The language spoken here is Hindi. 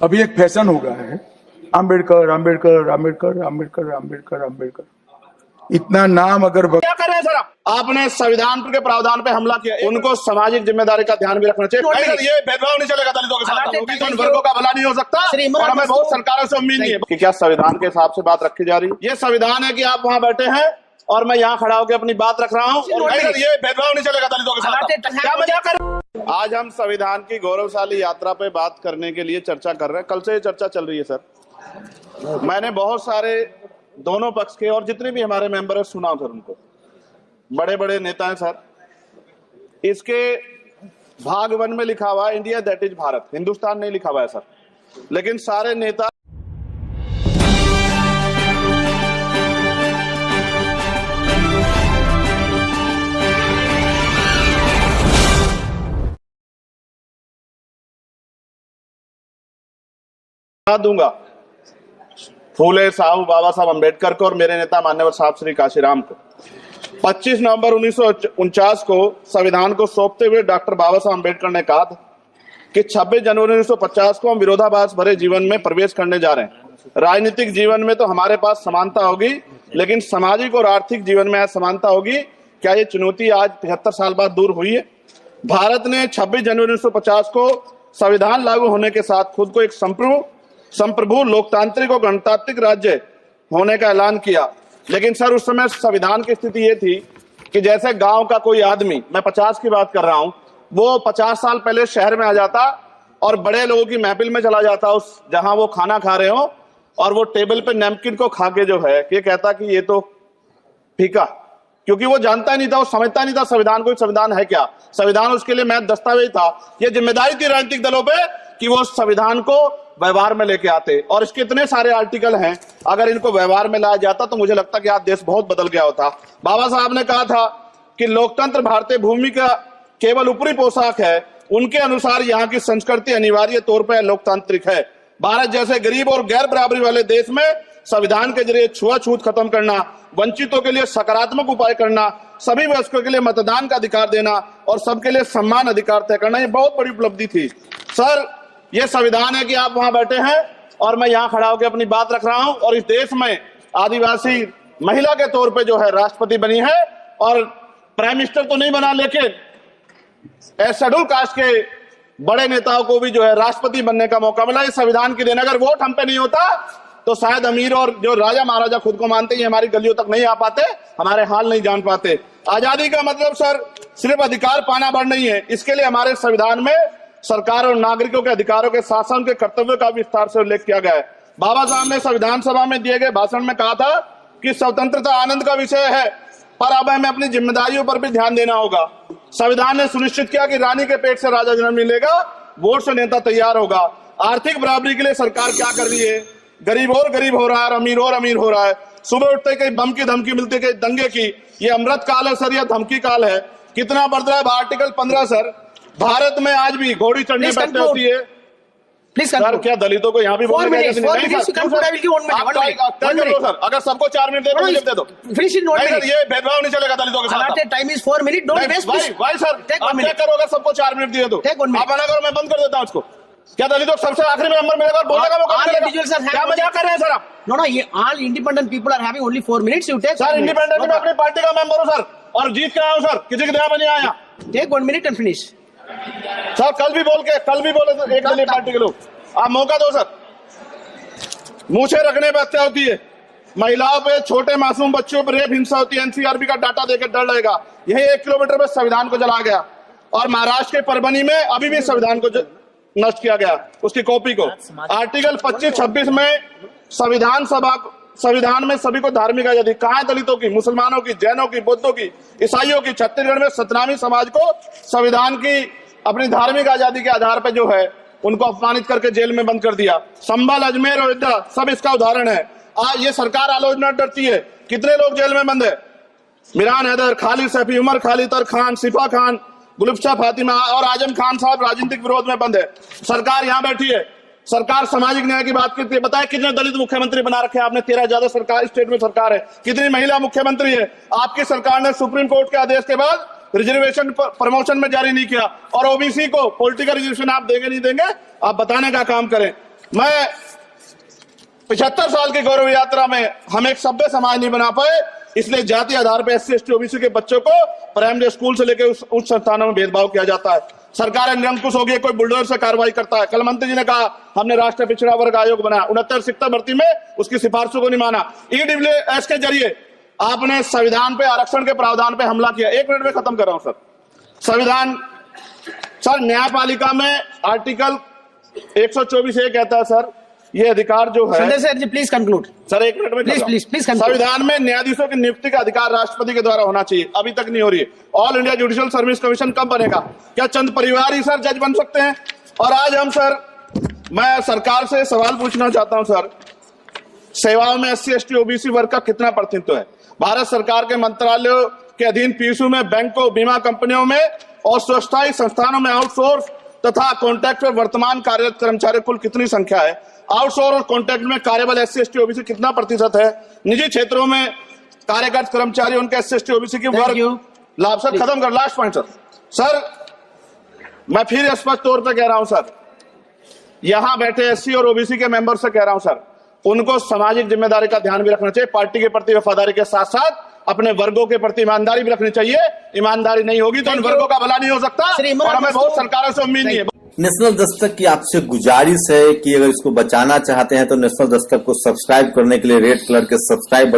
अभी एक फैशन हो गया है, आम्बेडकर आम्बेडकर आम्बेडकर आम्बेडकर आम्बेडकर आम्बेडकर, इतना नाम अगर क्या कर रहे हैं सर आपने संविधान के प्रावधान पे हमला किया, उनको सामाजिक जिम्मेदारी का ध्यान भी रखना चाहिए। ये भेदभाव नहीं चलेगा दलितों के साथ, तो इन वर्गों का भला नहीं हो सकता और हमें बहुत सरकारों से उम्मीद नहीं है कि क्या संविधान के हिसाब से बात रखी जा रही है। ये संविधान है कि आप वहाँ बैठे हैं और मैं यहाँ खड़ा होकर अपनी बात रख रहा हूँ। ये भेदभाव नहीं चलेगा दलितों के साथ। क्या मजाक कर रहे हैं? आज हम संविधान की गौरवशाली यात्रा पे बात करने के लिए चर्चा कर रहे हैं। कल से ये चर्चा चल रही है सर। मैंने बहुत सारे दोनों पक्ष के और जितने भी हमारे मेंबर है सुना सर, उनको बड़े बड़े नेता हैं सर। इसके भाग 1 में लिखा हुआ है India that is Bharat, Hindustan नहीं लिखा हुआ है सर। लेकिन सारे नेता दूंगा फूले साहू बाबा साहब अम्बेडकर को और मेरे नेता मान्यवर साहब श्री काशीराम को 25 नवंबर 1949 को संविधान को सौंपते हुए डॉक्टर बाबा साहब अम्बेडकर ने कहा था कि 26 जनवरी 1950 को हम विरोधाभास भरे जीवन में प्रवेश करने जा रहे हैं। राजनीतिक जीवन में तो हमारे पास समानता होगी, लेकिन सामाजिक और आर्थिक जीवन में असमानता होगी। क्या ये चुनौती आज 75 साल बाद दूर हुई है? भारत ने 26 जनवरी 1950 को संविधान लागू होने के साथ खुद को एक संप्रभु लोकतांत्रिक और गणतांत्रिक राज्य होने का ऐलान किया। लेकिन सर उस समय संविधान की स्थिति ये थी कि जैसे गांव का कोई आदमी, मैं 50 की बात कर रहा हूं, वो 50 साल पहले शहर में आ जाता और बड़े लोगों की महफिल में चला जाता, उस जहां वो खाना खा रहे हो, और वो टेबल पे नैपकिन को खा के जो है ये कहता कि ये तो फीका, क्योंकि वो जानता ही नहीं था, वो समझता नहीं था संविधान को, संविधान है क्या। संविधान उसके लिए महज दस्तावेज था। ये जिम्मेदारी थी राजनीतिक दलों पे कि वो संविधान को व्यवहार में लेके आते। और इसके इतने सारे आर्टिकल हैं, अगर इनको व्यवहार में लाया जाता तो मुझे लगता कि आज देश बहुत बदल गया होता। बाबा साहब ने कहा था कि लोकतंत्र भारतीय भूमि का केवल ऊपरी पोशाक है, उनके अनुसार यहाँ की संस्कृति अनिवार्य तौर पर लोकतांत्रिक है। भारत जैसे गरीब और गैर बराबरी वाले देश में संविधान के जरिए छुआछूत खत्म करना, वंचितों के लिए सकारात्मक उपाय करना, सभी वयस्कों के लिए मतदान का अधिकार देना और सबके लिए सम्मान अधिकार तय करना, ये बहुत बड़ी उपलब्धि थी सर। ये संविधान है कि आप वहां बैठे हैं और मैं यहाँ खड़ा होकर अपनी बात रख रहा हूं, और इस देश में आदिवासी महिला के तौर पे जो है राष्ट्रपति बनी है, और प्राइम मिनिस्टर तो नहीं बना, लेकिन शेड्यूल कास्ट के बड़े नेताओं को भी जो है राष्ट्रपति बनने का मौका मिला। इस संविधान की देन अगर वोट हम पे नहीं होता तो शायद अमीर और जो राजा महाराजा खुद को मानते हैं हमारी गलियों तक नहीं आ पाते, हमारे हाल नहीं जान पाते। आजादी का मतलब सर सिर्फ अधिकार पाना बढ़ नहीं है, इसके लिए हमारे संविधान में सरकार और नागरिकों के अधिकारों के शासन के कर्तव्यों का विस्तार से उल्लेख किया गया है। बाबा साहब ने संविधान सभा में दिए गए भाषण में कहा था कि स्वतंत्रता आनंद का विषय है, पर अब हमें अपनी जिम्मेदारियों पर भी ध्यान देना होगा। संविधान ने सुनिश्चित किया कि रानी के पेट से राजा जन्म नहीं लेगा, वोट से नेता तैयार होगा। आर्थिक बराबरी के लिए सरकार क्या कर रही है? गरीब और गरीब हो रहा है और अमीर हो रहा है। सुबह उठते कहीं बम की धमकी मिलती, कहीं दंगे की। ये अमृत काल है सर या धमकी काल है? कितना बढ़ रहा है आर्टिकल 15 सर। भारत में आज भी घोड़ी चढ़ने बैठते होती है सर। क्या दलितों को यहाँ भी बोलने का सर? अगर सबको 4 मिनट दे दो, ये भेदभाव नहीं चलेगा दलितों के साथ। Time is 4 minute. भाई सर क्या करो, अगर सबको 4 मिनट दिए तो आप मना करो, मैं बंद कर देता हूँ उसको। क्या दलितों को सबसे आखिरी में नंबर मिलेगा, बोलने का मौका मिलेगा? क्या मजाक कर रहे हैं सर आप? No, ये all independent people are having only 4 minutes. You take sir independent में अपनी पार्टी का मेंबर हूँ सर, और जीत के आया हूँ सर, किसी के दया में नहीं आया। Take 1 minute and finish. Sir कल भी बोले सर, एक दलीय पार्टी के लोग, आप मौका दो सर। मूछे रखने पर हत्या होती है, महिलाओं पे, छोटे मासूम बच्चों पर रेप हिंसा होती है। एनसीआरबी का डाटा देकर डर लगेगा। यही 1 किलोमीटर में संविधान को जला गया, और महाराष्ट्र के परभनी में अभी भी संविधान को नष्ट किया गया, उसकी कॉपी को। आर्टिकल 25-26 में संविधान में सभी को धार्मिक आजादी। कहाँ है दलितों की, मुसलमानों की, जैनों की, बौद्धों की, ईसाइयों की? छत्तीसगढ़ में सतनामी समाज को संविधान की अपनी धार्मिक आजादी के आधार पर जो है उनको अपमानित करके जेल में बंद कर दिया। संभल, अजमेर, अयोध्या सब इसका उदाहरण है। आज ये सरकार आलोचना डरती है। कितने लोग जेल में बंद है? मिरान हैदर, खालिद सैफी, उमर खालिद खान, सिफा खान, गुलफ्शा फातिमा और आजम खान साहब राजनीतिक विरोध में बंद है। सरकार यहाँ बैठी है, सरकार सामाजिक न्याय की बात करती है। बताए कितने दलित मुख्यमंत्री बना रखे हैं आपने? 13 ज्यादा सरकार स्टेट में सरकार है। कितनी महिला मुख्यमंत्री है? आपकी सरकार ने सुप्रीम कोर्ट के आदेश के बाद रिजर्वेशन प्रमोशन में जारी नहीं किया, और ओबीसी को पॉलिटिकल रिजर्वेशन आप देंगे नहीं देंगे, आप बताने का काम करें। मैं 75 साल की गौरव यात्रा में हम एक सभ्य समाज नहीं बना पाए, इसलिए जाति आधार पर SC ST OBC के बच्चों को प्राइमरी स्कूल से लेकर उच्च संस्थानों में भेदभाव किया जाता है। सरकार निरंकुश होगी, कोई बुलडोजर से कार्रवाई करता है। कल मंत्री जी ने कहा हमने राष्ट्रीय पिछड़ा वर्ग आयोग बनाया, 69 शिक्षक भर्ती में उसकी सिफारिशों को नहीं माना। EWS के जरिए आपने संविधान पे आरक्षण के प्रावधान पे हमला किया। 1 मिनट में खत्म कर रहा हूं सर। संविधान सर न्यायपालिका में आर्टिकल 124 ये कहता है सर, ये अधिकार जो है Sanjay sir ji please conclude sir, 1 minute में प्लीज संविधान में न्यायाधीशों की नियुक्ति का अधिकार राष्ट्रपति के द्वारा होना चाहिए, अभी तक नहीं हो रही है। All India judicial service commission कब बनेगा? क्या चंद परिवार ही सर जज बन सकते हैं? और आज हम सर, मैं सरकार से सवाल पूछना चाहता हूं सर, सेवाओं में SC ST OBC वर्ग का कितना प्रतिनिधित्व है? भारत सरकार के मंत्रालयों के अधीन PSU में, बैंकों, बीमा कंपनियों में और स्वशासी संस्थानों में आउटसोर्स तथा कॉन्ट्रैक्ट पर वर्तमान कार्यरत कर्मचारियों कुल कितनी संख्या है? आउटसोर्स और कॉन्ट्रैक्ट में कार्यबल SC ST OBC कितना प्रतिशत है? निजी क्षेत्रों में कार्यरत कर्मचारी उनके SC ST OBC की वर्ग लाभ सर, खत्म कर, लास्ट पॉइंट सर, मैं फिर स्पष्ट तौर पर कह रहा हूं सर, यहां बैठे SC और OBC के मेंबर से कह रहा हूं सर, उनको सामाजिक जिम्मेदारी का ध्यान भी रखना चाहिए। पार्टी के प्रति वफादारी के साथ साथ अपने वर्गों के प्रति ईमानदारी भी रखनी चाहिए। ईमानदारी नहीं होगी तो उन वर्गों का भला नहीं हो सकता, और हमें बहुत सरकारों से उम्मीद नहीं है। नेशनल दस्तक की आपसे गुजारिश है कि अगर इसको बचाना चाहते हैं तो नेशनल दस्तक को सब्सक्राइब करने के लिए रेड कलर के सब्सक्राइब